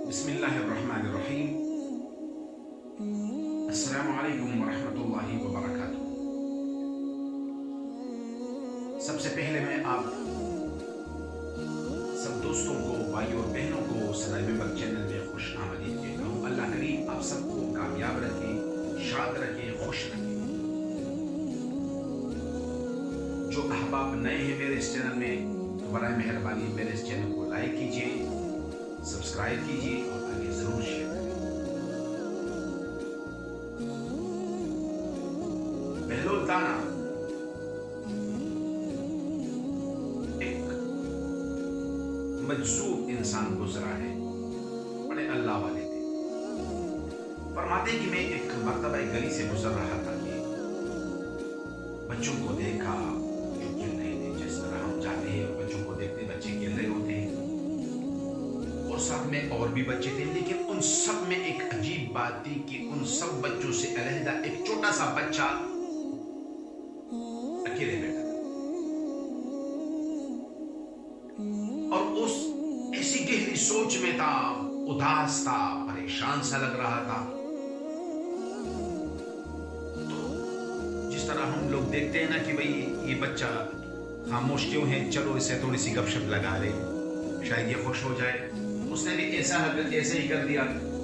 بسم اللہ الرحمن الرحیم۔ السلام علیکم ورحمۃ اللہ وبرکاتہ۔ سب سے پہلے میں آپ سب دوستوں کو، بھائیوں اور بہنوں کو صدائے ممبر چینل میں خوش آمدید کہتا ہوں۔ اللہ کریم آپ سب کو کامیاب رکھے، شاد رکھے، خوش رکھے۔ جو احباب نئے ہیں میرے اس چینل میں، تو برائے مہربانی میرے اس چینل کو لائک کیجیے، سبسکرائب کیجیے اور آگے ضرور شیئر کریں۔ بہلول دانا ایک مجذوب انسان گزرا ہے، بڑے اللہ والے تھے۔ فرماتے کہ میں ایک مرتبہ ایک گلی سے گزر رہا تھا کہ بچوں کو دیکھا جو کھیل رہے تھے، جس طرح ہم جاتے ہیں اور بچوں کو دیکھتے بچے کھیل رہے ہوتے ہیں، اور ساتھ میں اور بھی بچے تھے، لیکن ان سب میں ایک عجیب بات تھی کہ ان سب بچوں سے علیحدہ ایک چھوٹا سا بچہ اکیلے بیٹھا تھا، اور اس ایسی گہری سوچ میں تھا، اداس تھا، پریشان سا لگ رہا تھا۔ تو جس طرح ہم لوگ دیکھتے ہیں نا کہ بھئی یہ بچہ خاموش کیوں ہے، چلو اسے تھوڑی سی گپ شپ لگا لے، شاید یہ خوش ہو جائے۔ اس نے بھی ایسے ہی کر دیا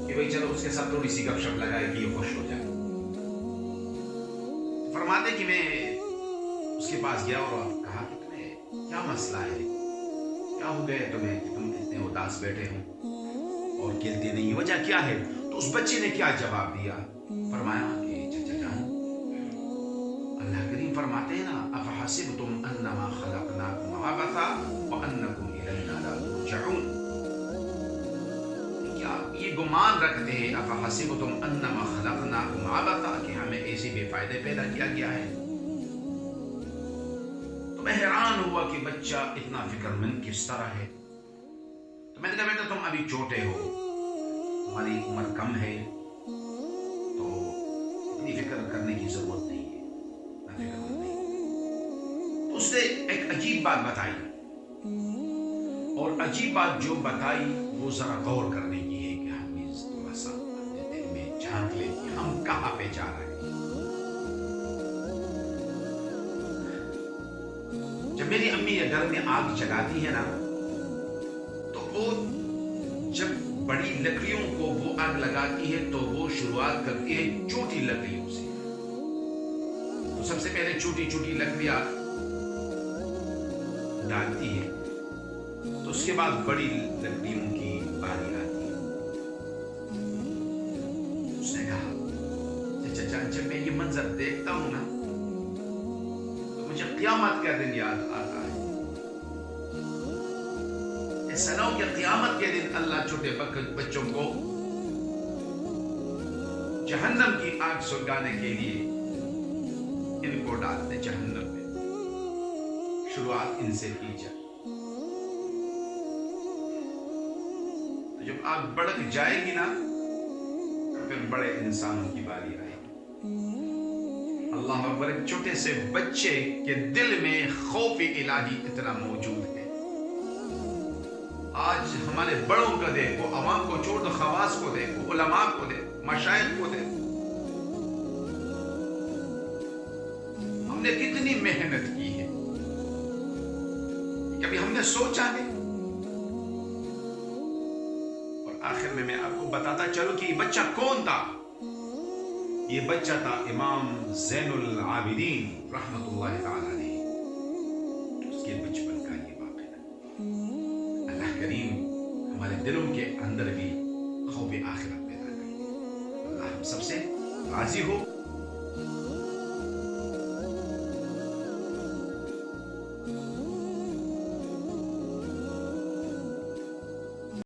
کہ بھئی چلو اس کے ساتھ تھوڑی سی گپ شپ لگائے کہ یہ خوش ہو جائے۔ فرماتے کہ میں اس کے پاس گیا اور کہا کہ تمہیں کیا مسئلہ ہے، کیا ہو گئے تمہیں کہ تم اتنے اداس بیٹھے ہو اور کھیلتے نہیں، وجہ کیا ہے؟ تو اس بچے نے کیا جواب دیا؟ فرمایا کہ چچا جان، اللہ کریم فرماتے ہیں نا، افحسبتم انما خلقناکم عبثا وانکم الینا لا ترجعون۔ کیا یہ گمان رکھتے ہیں افحسبتم انما خلقناکم عبثا کہ ہمیں ایسے بے فائدے پیدا کیا گیا ہے؟ تو میں حیران ہوا کہ بچہ اتنا فکر مند کس طرح ہے۔ تو میں نے کہا بیٹا تم ابھی چھوٹے ہو، تمہاری عمر کم ہے، تو اتنی فکر کرنے کی ضرورت نہیں ہے، نہ فکر مند نہیں۔ تو اس نے ایک عجیب بات بتائی، اور عجیب بات جو بتائی وہ ذرا غور کرنے کی ہے کہ ہم اس تھوڑا سا اپنے دل میں جھانک لیں کہ ہم کہاں پہ جا رہے ہیں۔ جب میری امی گھر میں آگ جلاتی ہے نا، تو وہ جب بڑی لکڑیوں کو وہ آگ لگاتی ہے تو وہ شروعات کرتی ہے چھوٹی لکڑیوں سے۔ تو سب سے پہلے چھوٹی چھوٹی لکڑیاں ڈالتی ہے، تو اس کے بعد بڑی لکڑیوں کی باری آتی ہے۔ اس نے کہا چچا جب میں یہ منظر دیکھتا ہوں نا تو مجھے قیامت کا دن یاد آتا ہے۔ ایسا نہ ہو کہ قیامت کے دن اللہ چھوٹے بچوں کو جہنم کی آگ سلگانے کے لیے ان کو ڈالتے جہنم میں، شروعات ان سے کی جائے۔ جب آگ بڑک جائے گی نا تو پھر بڑے انسانوں کی باری آئے گی۔ اللہ اکبر، ایک چھوٹے سے بچے کے دل میں خوف الہی اتنا موجود ہے۔ آج ہمارے بڑوں کو دیکھو، عوام کو چھوڑ دو، خواص کو دیکھو، علماء کو دیکھو، مشائخ کو دیکھو، ہم نے کتنی محنت کی ہے، کبھی ہم نے سوچا ہے؟ آخر میں آپ کو بتاتا چلوں کہ یہ بچہ کون تھا۔ یہ بچہ تھا امام زین العابدین رحمت اللہ تعالی علیہ۔ اس کے بچپن کا یہ واقعہ، اللہ کریم ہمارے دلوں کے اندر بھی خوف آخرت پیدا کرے۔ اللہ ہم سب سے راضی ہو۔